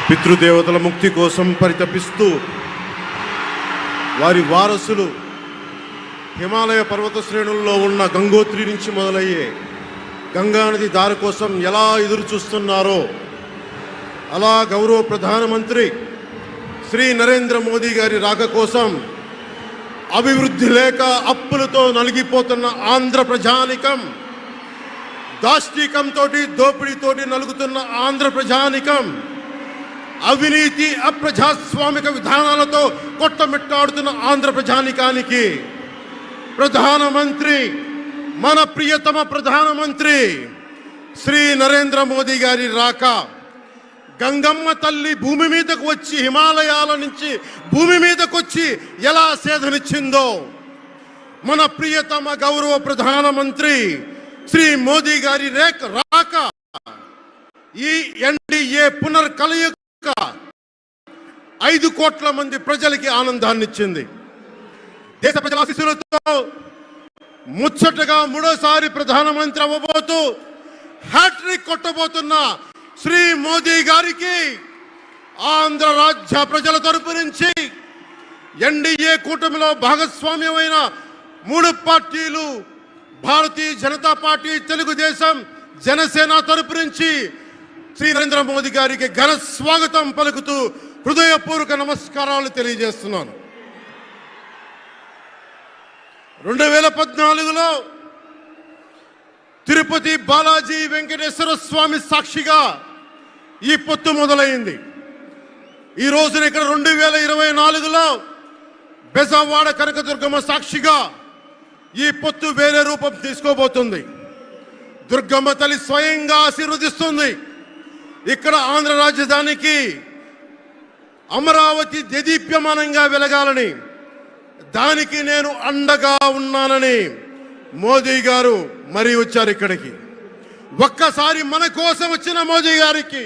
పితృదేవతల ముక్తి కోసం పరితపిస్తూ వారి వారసులు హిమాలయ పర్వత శ్రేణుల్లో ఉన్న గంగోత్రి నుంచి మొదలయ్యే గంగానది దారి కోసం ఎలా ఎదురు చూస్తున్నారో అలా గౌరవ ప్రధానమంత్రి శ్రీ నరేంద్ర మోదీ గారి రాక కోసం అభివృద్ధి లేక అప్పులతో నలిగిపోతున్న ఆంధ్ర ప్రజానికం, దాష్టికంతో దోపిడీతోటి నలుగుతున్న ఆంధ్ర ప్రజానికం, అవినీతి అప్రజాస్వామిక విధానాలతో కొట్టమిట్టాడుతున్న ఆంధ్ర ప్రజానికానికి ప్రధానమంత్రి, మన ప్రియతమ ప్రధానమంత్రి శ్రీ నరేంద్ర మోదీ గారి రాక, గంగమ్మ తల్లి భూమి మీదకు వచ్చి హిమాలయాల నుంచి భూమి మీదకు వచ్చి ఎలా సేధనిచ్చిందో మన ప్రియతమ గౌరవ ప్రధానమంత్రి శ్రీ మోదీ గారి రాక ఈ ఎన్డీఏ పునర్కలయిక 5 కోట్ల మంది ప్రజలకి ఆనందాన్నిచ్చింది. దేశ ప్రజల ఆశీస్సులతో ముచ్చటగా 3వసారి ప్రధానమంత్రి అవ్వబోతూ హ్యాట్రిక్ కొట్టబోతున్న శ్రీ మోదీ గారికి ఆంధ్ర రాజ్య ప్రజల తరపు నుంచి, ఎన్డీఏ కూటమిలో భాగస్వామ్యమైన 3 పార్టీలు భారతీయ జనతా పార్టీ, తెలుగుదేశం, జనసేన తరపు నుంచి శ్రీ నరేంద్ర మోదీ గారికి ఘన స్వాగతం పలుకుతూ హృదయపూర్వక నమస్కారాలు తెలియజేస్తున్నాను. 2014లో తిరుపతి బాలాజీ వెంకటేశ్వర స్వామి సాక్షిగా ఈ పొత్తు మొదలైంది. ఈ రోజున ఇక్కడ 2024లో బెజవాడ కనకదుర్గమ్మ సాక్షిగా ఈ పొత్తు వేరే రూపం తీసుకోబోతుంది. దుర్గమ్మ తల్లి స్వయంగా ఆశీర్వదిస్తుంది. ఇక్కడ ఆంధ్ర రాజధానికి అమరావతి దేదీప్యమానంగా వెలగాలని, దానికి నేను అండగా ఉన్నానని మోదీ గారు మరీ వచ్చారు ఇక్కడికి. ఒక్కసారి మన కోసం వచ్చిన మోదీ గారికి,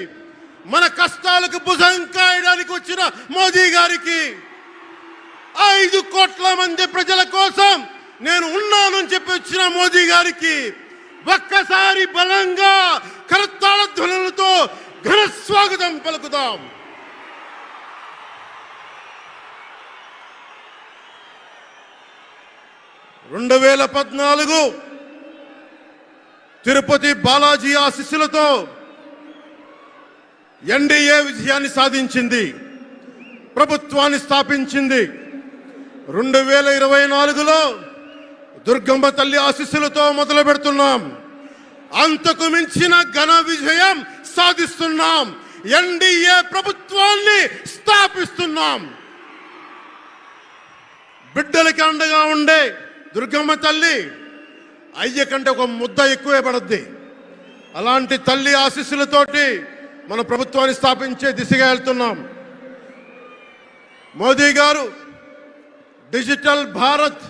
మన కష్టాలకు భుజం కాయడానికి వచ్చిన మోదీ గారికి, 5 కోట్ల మంది ప్రజల కోసం నేను ఉన్నానని చెప్పి వచ్చిన మోదీ గారికి ఒక్కసారి బలంగా కరతాళ ధ్వనులతో ఘన స్వాగతం పలుకుదాం. (2014) తిరుపతి బాలాజీ ఆశీస్సులతో ఎన్డీఏ విజయాన్ని సాధించింది, ప్రభుత్వాన్ని స్థాపించింది. 2024లో దుర్గమ్మ తల్లి ఆశీస్సులతో మొదలు పెడుతున్నాం. అంతకు మించిన ఘన విజయం సాధిస్తున్నాం. ఎన్డీఏ ప్రభుత్వాన్ని స్థాపిస్తున్నాం. బిడ్డలకి అండగా ఉండే దుర్గమ్మ తల్లి అయ్య కంటే ఒక ముద్ద ఎక్కువే పడద్ది. అలాంటి తల్లి ఆశీస్సులతోటి మన ప్రభుత్వాన్ని స్థాపించే దిశగా వెళ్తున్నాం. మోదీ గారు డిజిటల్ భారత్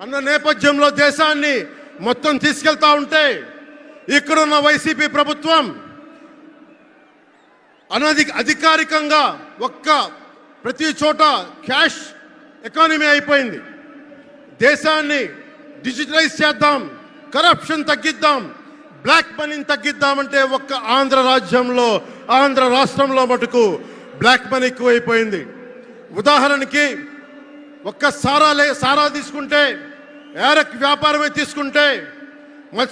అన్న నేపథ్యంలో దేశాన్ని మొత్తం తీసుకెళ్తా ఉంటే, ఇక్కడున్న వైసీపీ ప్రభుత్వం అధికారికంగా ప్రతి చోట క్యాష్ ఎకానమీ అయిపోయింది. దేశాన్ని డిజిటలైజ్ చేద్దాం, కరప్షన్ తగ్గిద్దాం, బ్లాక్ మనీని తగ్గిద్దామంటే ఆంధ్ర రాజ్యంలో, ఆంధ్ర రాష్ట్రంలో మటుకు బ్లాక్ మనీ ఎక్కువైపోయింది. ఉదాహరణకి సారా తీసుకుంటే, ఏరక్ వ్యాపారమే తీసుకుంటే,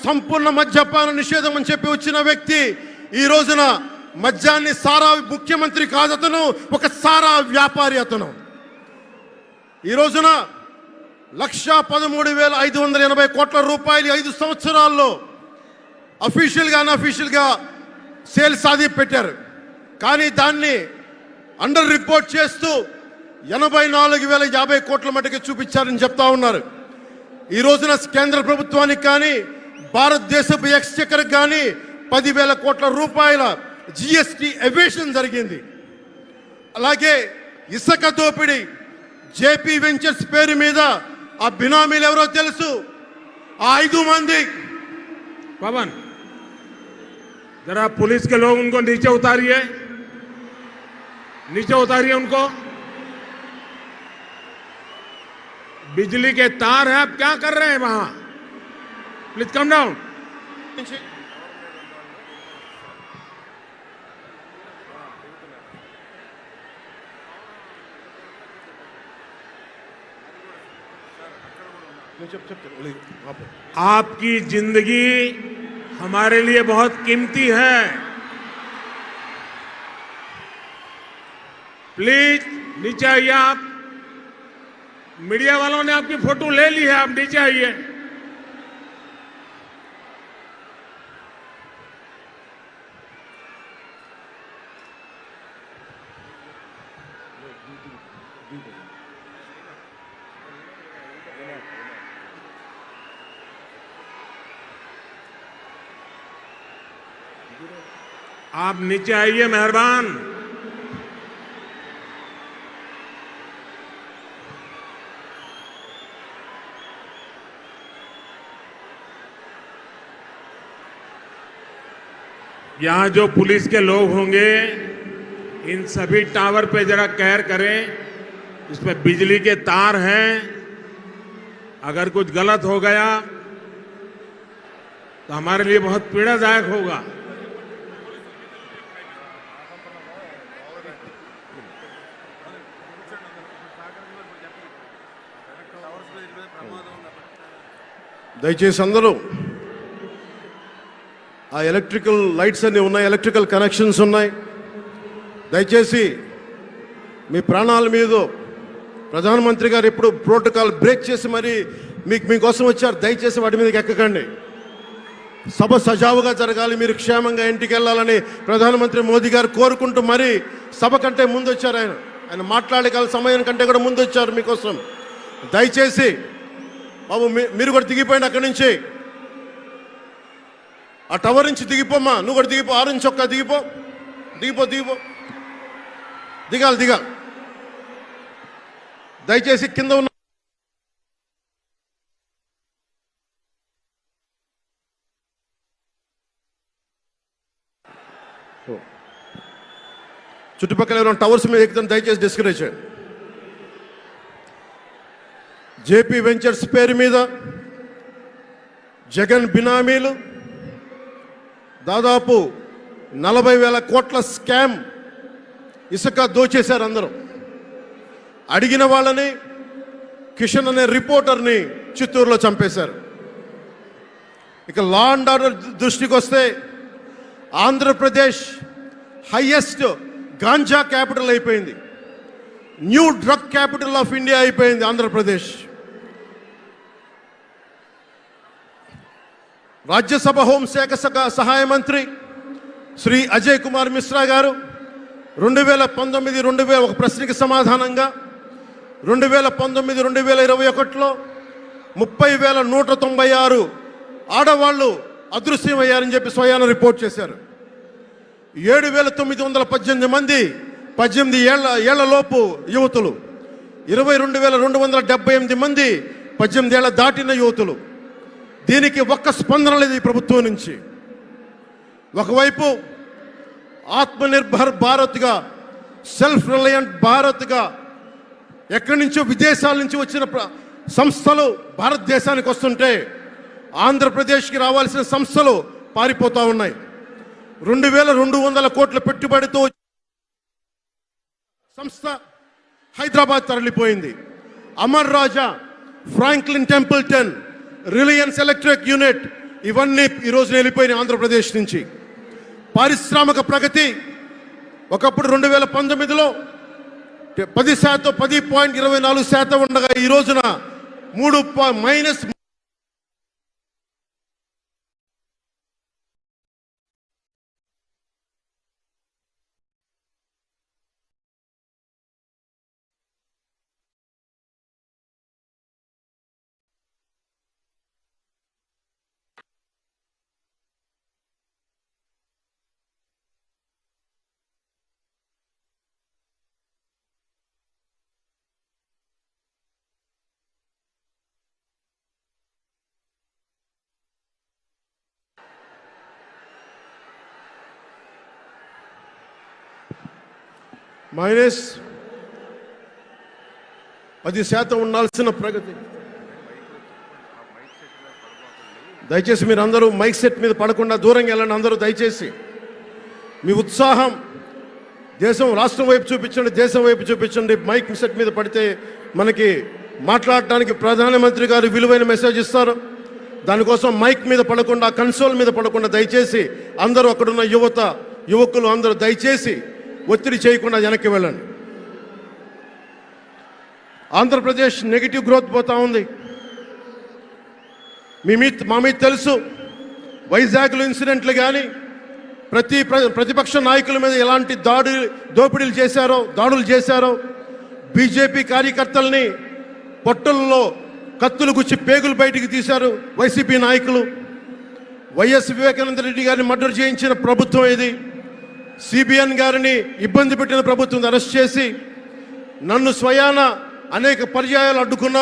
సంపూర్ణ మద్యపాన నిషేధం అని చెప్పి వచ్చిన వ్యక్తి ఈ రోజున మద్యాన్ని సారా ముఖ్యమంత్రి కాదు, అతను ఒక సారా వ్యాపారి. అతను ఈ రోజున 1,13,580 కోట్ల రూపాయలు 5 సంవత్సరాల్లో అఫీషియల్గా అన్అఫీషియల్గా సేల్స్ అది పెట్టారు. కానీ దాన్ని అండర్ రిపోర్ట్ చేస్తూ 84,050 కోట్ల మటుకు చూపించారని చెప్తా ఉన్నారు. ఈ రోజున కేంద్ర ప్రభుత్వానికి కానీ భారతదేశపు ఎక్స్చెక్కర్కి కానీ 10,000 కోట్ల రూపాయల జిఎస్టీ ఎవేషన్ జరిగింది. అలాగే ఇసుక దోపిడీ, జేపీ వెంచర్స్ పేరు మీద ఆ బినామీలు ఎవరో తెలుసు. ఆ 5 మంది पवन जरा पुलिस के लोग उनको नीचे उतारिए उनको। बिजली के तार हैं, आप क्या कर रहे हैं वहां? Please come down. आपकी जिंदगी हमारे लिए बहुत कीमती है। प्लीज नीचे आइए। आप मीडिया वालों ने आपकी फोटो ले ली है, आप नीचे आइए। आप नीचे आइए, मेहरबान। यहां जो पुलिस के लोग होंगे, इन सभी टावर पे जरा कहर करें। इसमें बिजली के तार हैं, अगर कुछ गलत हो गया तो हमारे लिए बहुत पीड़ादायक होगा। దయచేసి అందరూ ఆ ఎలక్ట్రికల్ లైట్స్ అన్నీ ఉన్నాయి, ఎలక్ట్రికల్ కనెక్షన్స్ ఉన్నాయి. దయచేసి మీ ప్రాణాల మీద ప్రధానమంత్రి గారు ఎప్పుడు ప్రోటోకాల్ బ్రేక్ చేసి మరి మీకోసం వచ్చారు. దయచేసి వాటి మీదకి ఎక్కకండి. సభ సజావుగా జరగాలి, మీరు క్షేమంగా ఇంటికి వెళ్ళాలని ప్రధానమంత్రి మోదీ గారు కోరుకుంటూ మరి సభ కంటే ముందు వచ్చారు. ఆయన మాట్లాడగల సమయం కంటే కూడా ముందు వచ్చారు మీకోసం. దయచేసి బాబు మీరు కూడా దిగిపోయింది అక్కడి నుంచి. ఆ టవర్ నుంచి దిగిపోమ్మా, నువ్వు కూడా దిగిపో. 6 నుంచి ఒక్క దిగిపో, దిగిపో దిగిపో దిగాలి దిగాలి. దయచేసి కింద ఉన్న చుట్టుపక్కల ఎవరైనా టవర్స్ మీద ఎక్కుతాను దయచేసి డిస్కరేజ్ చేయండి. జేపీ వెంచర్స్ పేరు మీద జగన్ బినామీలు దాదాపు 40,000 కోట్ల స్కామ్ ఇసుక దోచేశారు. అందరూ అడిగిన వాళ్ళని, కిషన్ అనే రిపోర్టర్ని చిత్తూరులో చంపేశారు. ఇక లా అండ్ ఆర్డర్ దృష్టికి వస్తే ఆంధ్రప్రదేశ్ హైయెస్ట్ గాంజా క్యాపిటల్ అయిపోయింది. New drug capital of India అయిపోయింది ఆంధ్రప్రదేశ్. రాజ్యసభ హోంశాఖ సహాయ మంత్రి శ్రీ అజయ్ కుమార్ మిశ్రా గారు 2019 ఒక ప్రశ్నకి సమాధానంగా 2019-2021లో 30,196 ఆడవాళ్ళు అదృశ్యమయ్యారని చెప్పి స్వయాన రిపోర్ట్ చేశారు. 7,918 మంది 18 ఏళ్లలోపు యువతులు, 22,278 మంది 18 ఏళ్ల దాటిన యువతులు. దీనికి ఒక్క స్పందన లేదు ఈ ప్రభుత్వం నుంచి. ఒకవైపు ఆత్మనిర్భర్ భారత్గా, సెల్ఫ్ రిలయంట్ భారత్గా ఎక్కడి నుంచో విదేశాల నుంచి వచ్చిన సంస్థలు భారతదేశానికి వస్తుంటే ఆంధ్రప్రదేశ్కి రావాల్సిన సంస్థలు పారిపోతూ ఉన్నాయి. 2,200 కోట్ల పెట్టుబడితో సంస్థ హైదరాబాద్ తరలిపోయింది. Amar Raja, Franklin Templeton, Reliance electric unit ఇవన్నీ ఈరోజు వెళ్ళిపోయినాయి ఆంధ్రప్రదేశ్ నుంచి. పారిశ్రామిక ప్రగతి ఒకప్పుడు 2019లో 10%, 10.24% ఉండగా ఈ రోజున -3. -10% ఉండాల్సిన ప్రగతి. దయచేసి మీరు అందరూ మైక్ సెట్ మీద పడకుండా దూరంగా వెళ్ళండి. అందరూ దయచేసి మీ ఉత్సాహం దేశం రాష్ట్రం వైపు చూపించండి, దేశం వైపు చూపించండి. మైక్ సెట్ మీద పడితే మనకి మాట్లాడటానికి ప్రధానమంత్రి గారు విలువైన మెసేజ్ ఇస్తారు. దానికోసం మైక్ మీద పడకుండా, కన్సోల్ మీద పడకుండా దయచేసి అందరూ అక్కడున్న యువకులు అందరూ దయచేసి ఒత్తిడి చేయకుండా వెనక్కి వెళ్ళండి. ఆంధ్రప్రదేశ్ నెగిటివ్ గ్రోత్ పోతా ఉంది. మా మీద తెలుసు, వైజాగ్లో ఇన్సిడెంట్లు కానీ ప్రతిపక్ష నాయకుల మీద ఎలాంటి దాడులు చేశారో, బీజేపీ కార్యకర్తల్ని పొట్టల్లో కత్తులు గుచ్చి పేగులు బయటికి తీశారు వైసీపీ నాయకులు. వైఎస్ వివేకానంద రెడ్డి గారిని మర్డర్ చేయించిన ప్రభుత్వం ఇది. సిబిఎన్ గారిని ఇబ్బంది పెట్టిన ప్రభుత్వం అరెస్ట్ చేసి నన్ను స్వయాన అనేక పర్యాయాలు అడ్డుకున్న